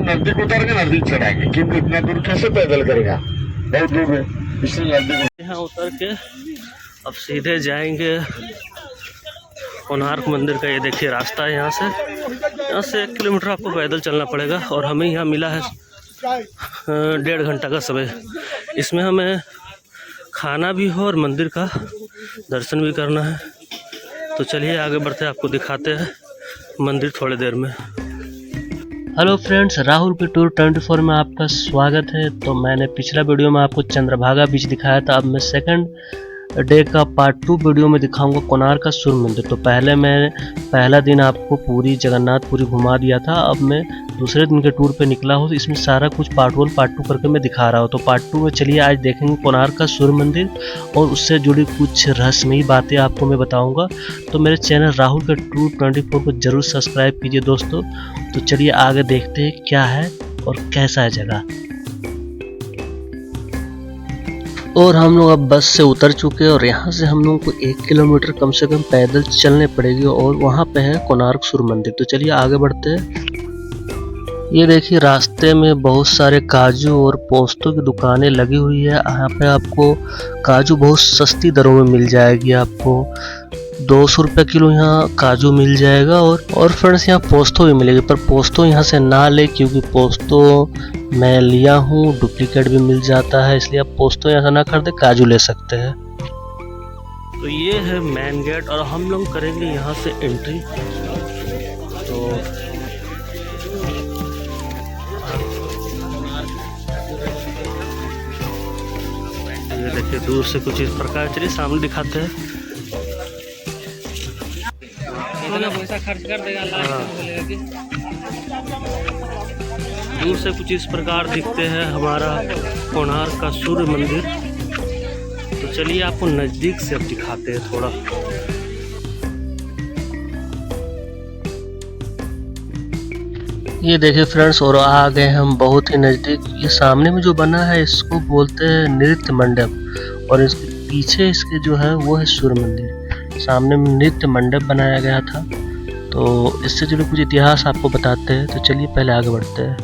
नजदीक उतर के नजदीक चढ़ाएंगे, क्योंकि इतना दूर कैसे पैदल करेगा, बहुत दूर है, इसलिए नजदीक। यहाँ उतर के अब सीधे जाएंगे कोणार्क मंदिर का। ये देखिए रास्ता है, यहाँ से 1 किलोमीटर आपको पैदल चलना पड़ेगा। और हमें यहाँ मिला है 1.5 घंटा का समय। इसमें हमें खाना भी हो और मंदिर का दर्शन भी करना है। तो चलिए आगे बढ़ते हैं, आपको दिखाते हैं मंदिर थोड़ी देर में। हेलो फ्रेंड्स, राहुल के टूर 24 में आपका स्वागत है। तो मैंने पिछला वीडियो में आपको चंद्रभागा बीच दिखाया था। अब मैं सेकंड डे का पार्ट 2 वीडियो में दिखाऊंगा कोणार्क का सूर्य मंदिर। तो पहला दिन आपको पूरी जगन्नाथपुरी घुमा दिया था। अब मैं दूसरे दिन के टूर पे निकला हूँ, तो इसमें सारा कुछ पार्ट 1 पार्ट 2 करके मैं दिखा रहा हूँ। तो पार्ट 2 में चलिए आज देखेंगे कोणार्क का सूर्य मंदिर और उससे जुड़ी कुछ रहस्यमयी बातें आपको मैं बताऊँगा। तो मेरे चैनल राहुल का टूर 24 को जरूर सब्सक्राइब कीजिए दोस्तों। तो चलिए आगे देखते हैं क्या है और कैसा है जगह। और हम लोग अब बस से उतर चुके हैं और यहाँ से हम लोगों को 1 किलोमीटर कम से कम पैदल चलने पड़ेगी और वहाँ पे है कोणार्क सूर्य मंदिर। तो चलिए आगे बढ़ते हैं। ये देखिए रास्ते में बहुत सारे काजू और पोस्तों की दुकानें लगी हुई है। यहाँ पे आपको काजू बहुत सस्ती दरों में मिल जाएगी। आपको 200 रुपये किलो यहाँ काजू मिल जाएगा। और फ्रेंड्स यहाँ पोस्तो भी मिलेगी, पर पोस्तो यहाँ से ना ले, क्योंकि पोस्तो मैं लिया हूँ, डुप्लीकेट भी मिल जाता है। इसलिए आप पोस्तो यहाँ से ना खरीदे, काजू ले सकते हैं। तो ये है मेन गेट और हम लोग करेंगे यहाँ से एंट्री। तो ये देखिए दूर से कुछ इस प्रकार, चलिए सामने दिखाते हैं। इतना पैसा खर्च कर देगा, दूर से कुछ इस प्रकार दिखते हैं हमारा कोणार्क का सूर्य मंदिर। तो चलिए आपको नज़दीक से अब दिखाते हैं थोड़ा। ये देखिए फ्रेंड्स, और आ गए हम बहुत ही नज़दीक। ये सामने में जो बना है इसको बोलते हैं नृत्य मंडप, और इसके पीछे इसके जो है वो है सूर्य मंदिर। सामने में नृत्य मंडप बनाया गया था। तो इससे जुड़े कुछ इतिहास आपको बताते हैं। तो चलिए पहले आगे बढ़ते हैं।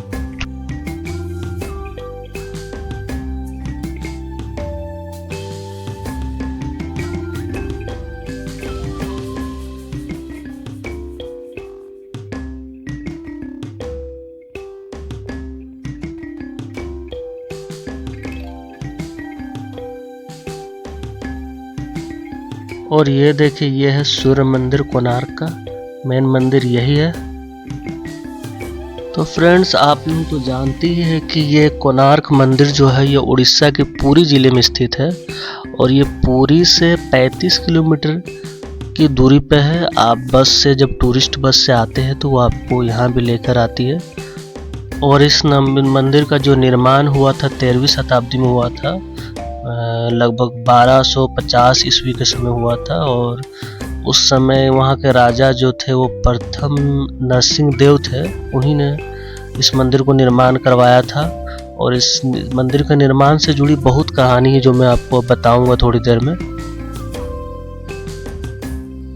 और ये देखिए, ये है सूर्य मंदिर कोणार्क का मेन मंदिर, यही है। तो फ्रेंड्स आप लोग तो जानते ही है कि ये कोणार्क मंदिर जो है ये उड़ीसा के पुरी जिले में स्थित है। और ये पुरी से 35 किलोमीटर की दूरी पे है। आप बस से, जब टूरिस्ट बस से आते हैं तो वो आपको यहाँ भी लेकर आती है। और इस मंदिर का जो निर्माण हुआ था 13वीं शताब्दी में हुआ था, लगभग 1250 ईस्वी के समय हुआ था। और उस समय वहाँ के राजा जो थे वो प्रथम नरसिंह देव थे, उन्हीं ने इस मंदिर को निर्माण करवाया था। और इस मंदिर के निर्माण से जुड़ी बहुत कहानी है जो मैं आपको बताऊंगा थोड़ी देर में।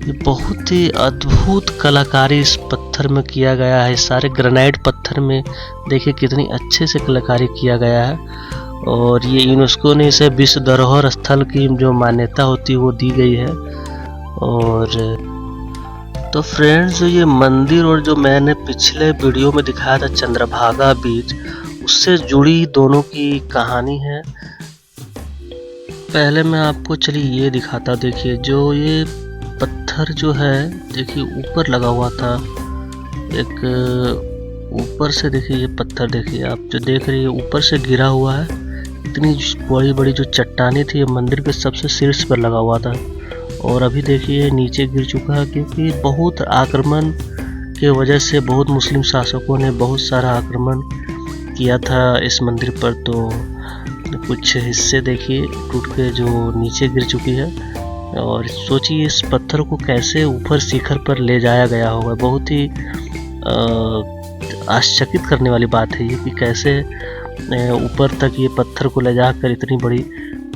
ये बहुत ही अद्भुत कलाकारी इस पत्थर में किया गया है। सारे ग्रेनाइट पत्थर में देखिए कितनी अच्छे से कलाकारी किया गया है। और ये यूनेस्को ने इसे विश्व धरोहर स्थल की जो मान्यता होती है वो दी गई है। और तो फ्रेंड्स, ये मंदिर और जो मैंने पिछले वीडियो में दिखाया था चंद्रभागा बीच, उससे जुड़ी दोनों की कहानी है। पहले मैं आपको चलिए ये दिखाता। देखिए जो ये पत्थर जो है देखिए ऊपर लगा हुआ था, एक ऊपर से देखिए ये पत्थर देखिए आप जो देख रहे हैं ऊपर से गिरा हुआ है। इतनी बड़ी बड़ी जो चट्टानें थी मंदिर के सबसे शीर्ष पर लगा हुआ था। और अभी देखिए नीचे गिर चुका है, क्योंकि बहुत आक्रमण के वजह से बहुत मुस्लिम शासकों ने बहुत सारा आक्रमण किया था इस मंदिर पर। तो कुछ हिस्से देखिए टूट के जो नीचे गिर चुकी है। और सोचिए इस पत्थर को कैसे ऊपर शिखर पर ले जाया गया होगा। बहुत ही आश्चर्यचकित करने वाली बात है ये कि कैसे ऊपर तक ये पत्थर को ले जाकर इतनी बड़ी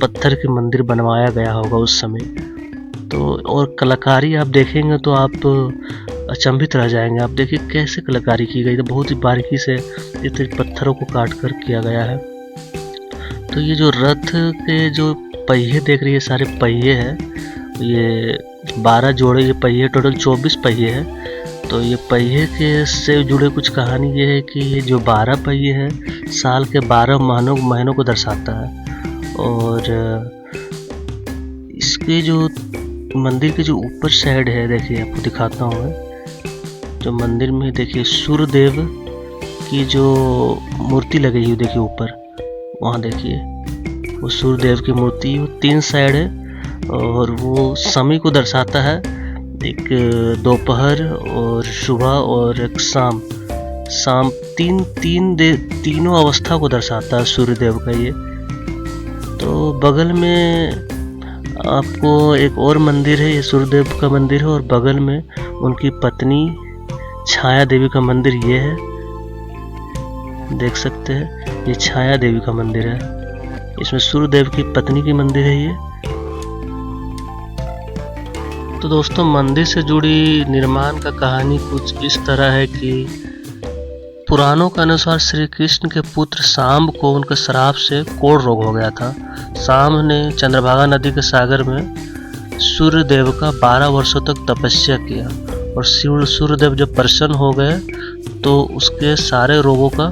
पत्थर की मंदिर बनवाया गया होगा उस समय। तो और कलाकारी आप देखेंगे तो आप अचंभित रह जाएंगे। आप देखिए कैसे कलाकारी की गई है, बहुत ही बारीकी से इस पत्थरों को काट कर किया गया है। तो ये जो रथ के जो पहिए देख रही है, सारे पहिए हैं, ये 12 जोड़े ये पहिए, टोटल 24 पहिए हैं। तो ये पहिए के से जुड़े कुछ कहानी ये है कि ये जो 12 पहिए हैं साल के 12 महीनों को दर्शाता है। और इसके जो मंदिर के जो ऊपर साइड है, देखिए आपको दिखाता हूँ मैं, जो मंदिर में देखिए सूर्यदेव की जो मूर्ति लगी हुई देखिए ऊपर, वहाँ देखिए वो सूर्यदेव की मूर्ति, वो 3 साइड है और वो समय को दर्शाता है, एक दोपहर और सुबह और एक शाम तीनों अवस्था को दर्शाता है सूर्यदेव का ये। तो बगल में आपको एक और मंदिर है, ये सूर्यदेव का मंदिर है, और बगल में उनकी पत्नी छाया देवी का मंदिर ये है, देख सकते हैं ये छाया देवी का मंदिर है। इसमें सूर्यदेव की पत्नी की मंदिर है ये। तो दोस्तों मंदिर से जुड़ी निर्माण का कहानी कुछ इस तरह है कि पुराणों के अनुसार श्री कृष्ण के पुत्र सांब को उनके श्राप से कोढ़ रोग हो गया था। सांब ने चंद्रभागा नदी के सागर में सूर्यदेव का 12 वर्षों तक तपस्या किया और सूर्यदेव जब प्रसन्न हो गए तो उसके सारे रोगों का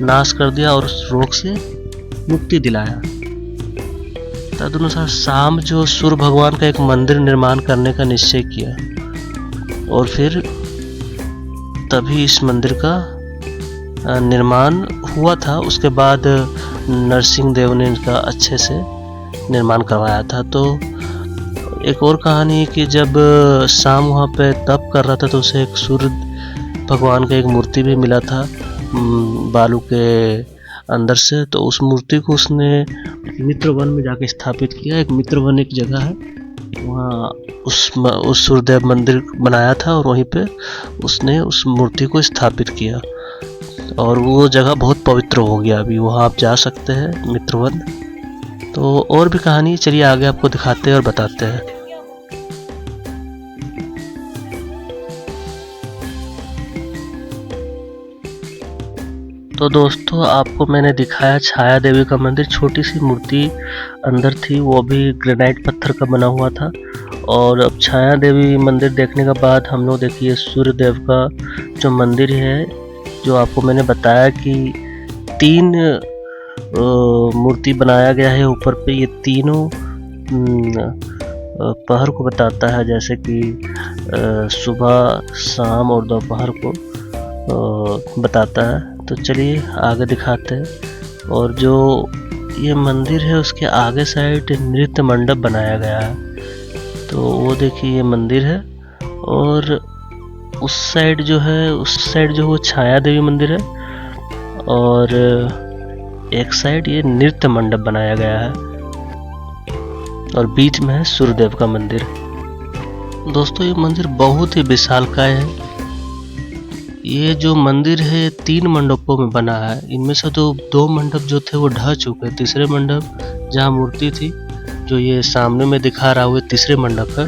नाश कर दिया और उस रोग से मुक्ति दिलाया। तदनुसार सांब जो सूर्य भगवान का एक मंदिर निर्माण करने का निश्चय किया और फिर तभी इस मंदिर का निर्माण हुआ था। उसके बाद नरसिंह देव ने इनका अच्छे से निर्माण करवाया था। तो एक और कहानी है कि जब सांब वहाँ पे तप कर रहा था तो उसे एक सूर्य भगवान का एक मूर्ति भी मिला था बालू के अंदर से। तो उस मूर्ति को उसने मित्रवन में जाके स्थापित किया। एक मित्रवन एक जगह है, वहाँ उस सूर्यदेव मंदिर बनाया था और वहीं पे उसने उस मूर्ति को स्थापित किया और वो जगह बहुत पवित्र हो गया। अभी वहाँ आप जा सकते हैं मित्रवन। तो और भी कहानी चलिए आगे आपको दिखाते हैं और बताते हैं। तो दोस्तों आपको मैंने दिखाया छाया देवी का मंदिर, छोटी सी मूर्ति अंदर थी, वो भी ग्रेनाइट पत्थर का बना हुआ था। और अब छाया देवी मंदिर देखने के बाद हम लोग देखिए सूर्यदेव का जो मंदिर है, जो आपको मैंने बताया कि 3 मूर्ति बनाया गया है ऊपर पे, ये तीनों पहर को बताता है, जैसे कि सुबह शाम और दोपहर को बताता है। तो चलिए आगे दिखाते हैं। और जो ये मंदिर है उसके आगे साइड नृत्य मंडप बनाया गया है। तो वो देखिए ये मंदिर है और उस साइड जो वो छाया देवी मंदिर है और एक साइड ये नृत्य मंडप बनाया गया है और बीच में है सूर्यदेव का मंदिर। दोस्तों ये मंदिर बहुत ही विशालकाय है। ये जो मंदिर है 3 मंडपों में बना है। इनमें से तो 2 मंडप जो थे वो ढह चुके हैं। तीसरे मंडप जहाँ मूर्ति थी, जो ये सामने में दिखा रहा हुआ तीसरे मंडप है,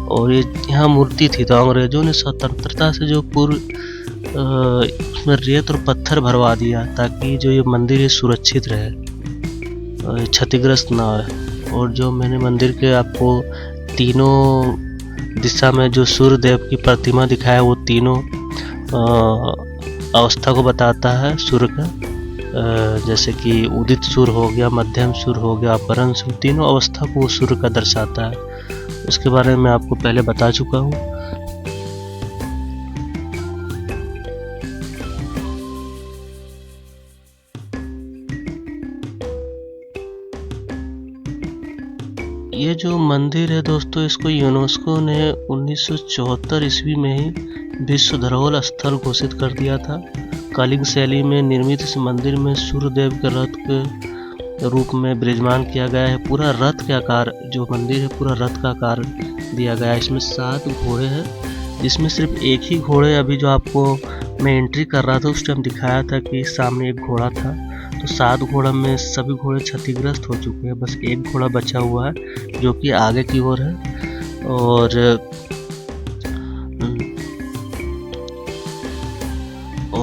और ये यहाँ मूर्ति थी। तो अंग्रेजों ने स्वतंत्रता से जो पूर्व उसमें रेत और पत्थर भरवा दिया ताकि जो ये मंदिर है सुरक्षित रहे, क्षतिग्रस्त ना हो। और जो मैंने मंदिर के आपको तीनों दिशा में जो सूर्यदेव की प्रतिमा दिखाया, वो तीनों अवस्था को बताता है सूर्य का, जैसे कि उदित सूर्य हो गया, मध्यम सूर्य हो गया, अपहरण सूर्य, तीनों अवस्था को सूर्य का दर्शाता है। उसके बारे में मैं आपको पहले बता चुका हूँ। ये जो मंदिर है दोस्तों, इसको यूनेस्को ने 1974 ईस्वी में ही विश्व धरोहर स्थल घोषित कर दिया था। कलिंग शैली में निर्मित इस मंदिर में सूर्यदेव के रथ के रूप में विराजमान किया गया है। पूरा रथ के आकार, जो मंदिर है पूरा रथ का आकार दिया गया है। इसमें 7 घोड़े हैं, जिसमें सिर्फ एक ही घोड़े, अभी जो आपको मैं एंट्री कर रहा था उस टाइम दिखाया था कि सामने एक घोड़ा था। तो 7 घोड़ा में सभी घोड़े क्षतिग्रस्त हो चुके हैं, बस एक घोड़ा बचा हुआ है जो कि आगे की ओर है। और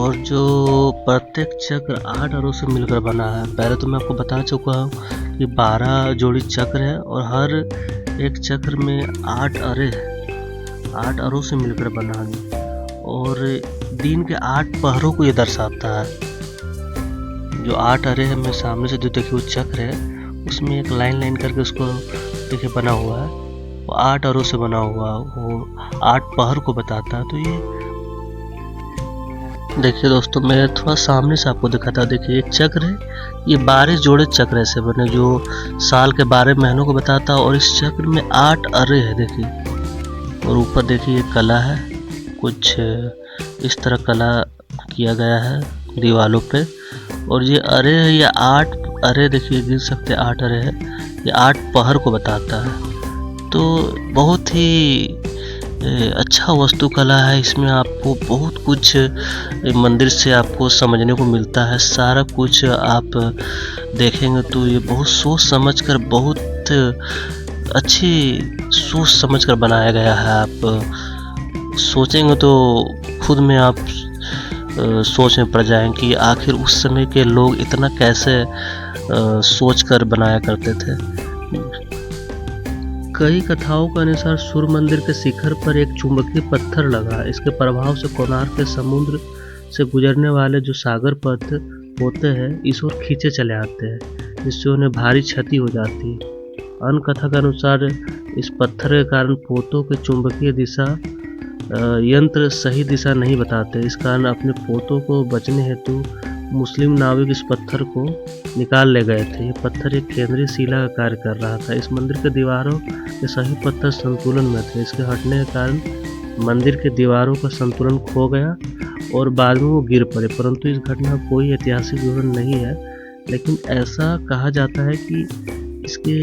और जो प्रत्येक चक्र 8 अरों से मिलकर बना है। पहले तो मैं आपको बता चुका हूँ कि 12 जोड़ी चक्र है और हर एक चक्र में 8 अरे है, 8 अरों से मिलकर बना है और दिन के 8 पहरों को ये दर्शाता है। जो 8 अरे है, मैं सामने से जो देखिए वो चक्र है उसमें एक लाइन करके उसको देखिए बना हुआ है, वो 8 अरों से बना हुआ, वो 8 पहर को बताता है। तो ये देखिए दोस्तों, मैं थोड़ा सामने से आपको दिखाता हूँ। देखिए एक चक्र है, ये 12 जोड़े चक्र ऐसे बने जो साल के 12 महीनों को बताता है और इस चक्र में 8 अरे है देखिए। और ऊपर देखिए कला है, कुछ इस तरह कला किया गया है दीवालों पे। और ये अरे है, ये 8 अरे देखिए गिन सकते 8 अरे है, ये 8 पहर को बताता है। तो बहुत ही अच्छा वास्तुकला है, इसमें आपको बहुत कुछ मंदिर से आपको समझने को मिलता है। सारा कुछ आप देखेंगे तो ये बहुत सोच समझकर, बहुत अच्छी सोच समझकर बनाया गया है। आप सोचेंगे तो खुद में आप सोच में पड़ जाएंगे कि आखिर उस समय के लोग इतना कैसे सोचकर बनाया करते थे। कई कथाओं के अनुसार सूर्य मंदिर के शिखर पर एक चुंबकीय पत्थर लगा। इसके प्रभाव से कोणार्क के समुद्र से गुजरने वाले जो सागर पथ होते हैं इस ओर खींचे चले आते हैं, जिससे उन्हें भारी क्षति हो जाती है। अन्य कथा के अनुसार इस पत्थर के कारण पोतों के चुंबकीय दिशा यंत्र सही दिशा नहीं बताते। इस कारण अपने पोतों को बचने हेतु मुस्लिम नाविक इस पत्थर को निकाल ले गए थे। ये पत्थर एक केंद्रीय शिला का कार्य कर रहा था। इस मंदिर के दीवारों के सभी पत्थर संतुलन में थे। इसके हटने के कारण मंदिर के दीवारों का संतुलन खो गया और बाद में वो गिर पड़े। परंतु इस घटना का कोई ऐतिहासिक विवरण नहीं है, लेकिन ऐसा कहा जाता है कि इसके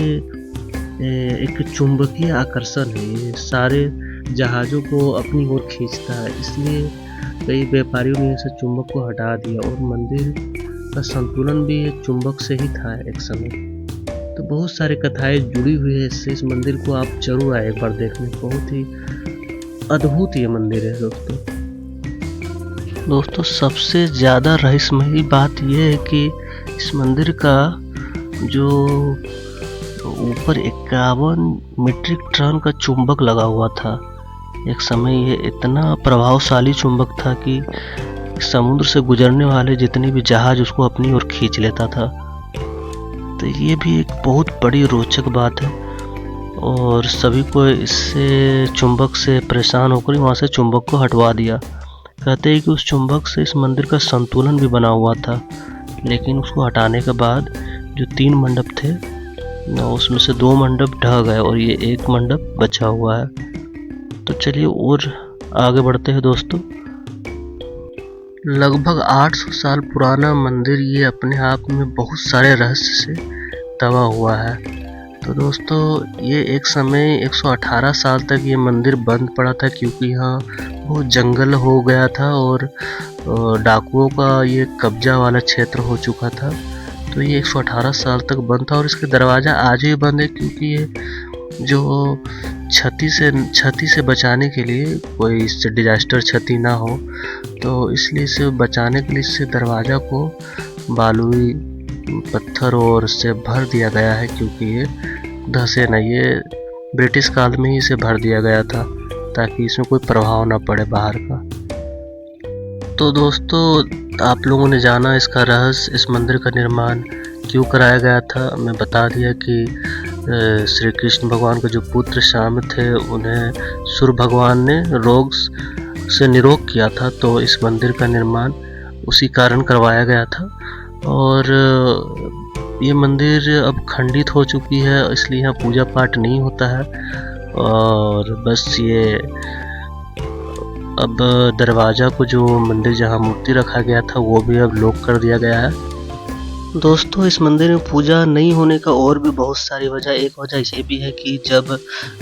एक चुंबकीय आकर्षण है, ये सारे जहाज़ों को अपनी ओर खींचता है। इसलिए कई व्यापारियों ने इसे चुंबक को हटा दिया और मंदिर का संतुलन भी चुंबक से ही था एक समय। तो बहुत सारी कथाएं जुड़ी हुई है इससे। इस मंदिर को आप जरूर आए एक बार देखने, बहुत ही अद्भुत ये मंदिर है दोस्तों। सबसे ज़्यादा रहस्यमयी बात यह है कि इस मंदिर का जो ऊपर 51 मीट्रिक टन का चुंबक लगा हुआ था। एक समय ये इतना प्रभावशाली चुंबक था कि समुद्र से गुजरने वाले जितने भी जहाज उसको अपनी ओर खींच लेता था। तो ये भी एक बहुत बड़ी रोचक बात है और सभी को इससे चुंबक से परेशान होकर वहाँ से चुंबक को हटवा दिया। कहते हैं कि उस चुंबक से इस मंदिर का संतुलन भी बना हुआ था, लेकिन उसको हटाने के बाद जो 3 मंडप थे उसमें से 2 मंडप ढह गए और ये 1 मंडप बचा हुआ है। तो चलिए और आगे बढ़ते हैं दोस्तों। लगभग 800 साल पुराना मंदिर ये अपने आप में बहुत सारे रहस्य से दबा हुआ है। तो दोस्तों ये एक समय 118 साल तक ये मंदिर बंद पड़ा था, क्योंकि यहाँ बहुत जंगल हो गया था और डाकुओं का ये कब्जा वाला क्षेत्र हो चुका था। तो ये 118 साल तक बंद था और इसके दरवाज़ा आज भी बंद है, क्योंकि ये जो क्षति से बचाने के लिए, कोई इससे डिजास्टर क्षति ना हो, तो इसलिए इसे बचाने के लिए इससे दरवाज़ा को बालुई पत्थर और से भर दिया गया है, क्योंकि ये धंसे नहीं। ये ब्रिटिश काल में ही इसे भर दिया गया था ताकि इसमें कोई प्रभाव ना पड़े बाहर का। तो दोस्तों आप लोगों ने जाना इसका रहस्य, इस मंदिर का निर्माण क्यों कराया गया था। मैं बता दिया कि श्री कृष्ण भगवान के जो पुत्र श्याम थे उन्हें सूर्य भगवान ने रोग से निरोग किया था, तो इस मंदिर का निर्माण उसी कारण करवाया गया था। और ये मंदिर अब खंडित हो चुकी है, इसलिए यहाँ पूजा पाठ नहीं होता है और बस ये अब दरवाज़ा को, जो मंदिर जहाँ मूर्ति रखा गया था, वो भी अब लॉक कर दिया गया है। दोस्तों इस मंदिर में पूजा नहीं होने का और भी बहुत सारी वजह, एक वजह ये भी है कि जब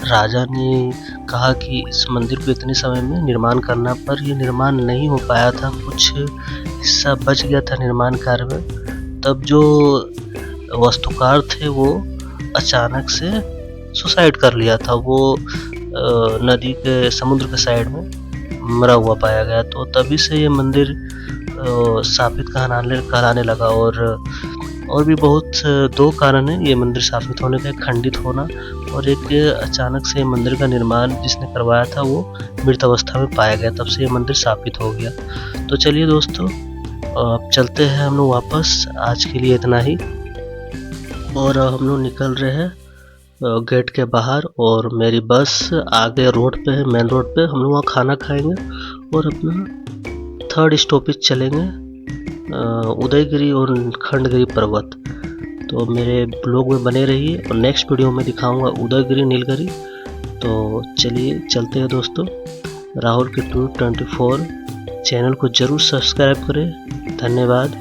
राजा ने कहा कि इस मंदिर को इतने समय में निर्माण करना, पर ये निर्माण नहीं हो पाया था, कुछ हिस्सा बच गया था निर्माण कार्य में। तब जो वास्तुकार थे वो अचानक से सुसाइड कर लिया था। वो नदी के, समुद्र के साइड में मरा हुआ पाया गया। तो तभी से ये मंदिर शापित कहलाने लगा। और भी बहुत दो कारण हैं ये मंदिर शापित होने का, एक खंडित होना और एक अचानक से मंदिर का निर्माण जिसने करवाया था वो मृत अवस्था में पाया गया, तब से ये मंदिर शापित हो गया। तो चलिए दोस्तों, अब चलते हैं हम लोग वापस। आज के लिए इतना ही, और हम लोग निकल रहे हैं गेट के बाहर, और मेरी बस आगे रोड पे है, मेन रोड पे। हम लोग वहाँ खाना खाएंगे और अपना 3rd स्टॉपेज चलेंगे उदयगिरी और खंडगिरी पर्वत। तो मेरे ब्लॉग में बने रहिए और नेक्स्ट वीडियो में दिखाऊंगा उदयगिरी नीलगिरी। तो चलिए चलते हैं दोस्तों। राहुल के टूर 24 चैनल को ज़रूर सब्सक्राइब करें। धन्यवाद।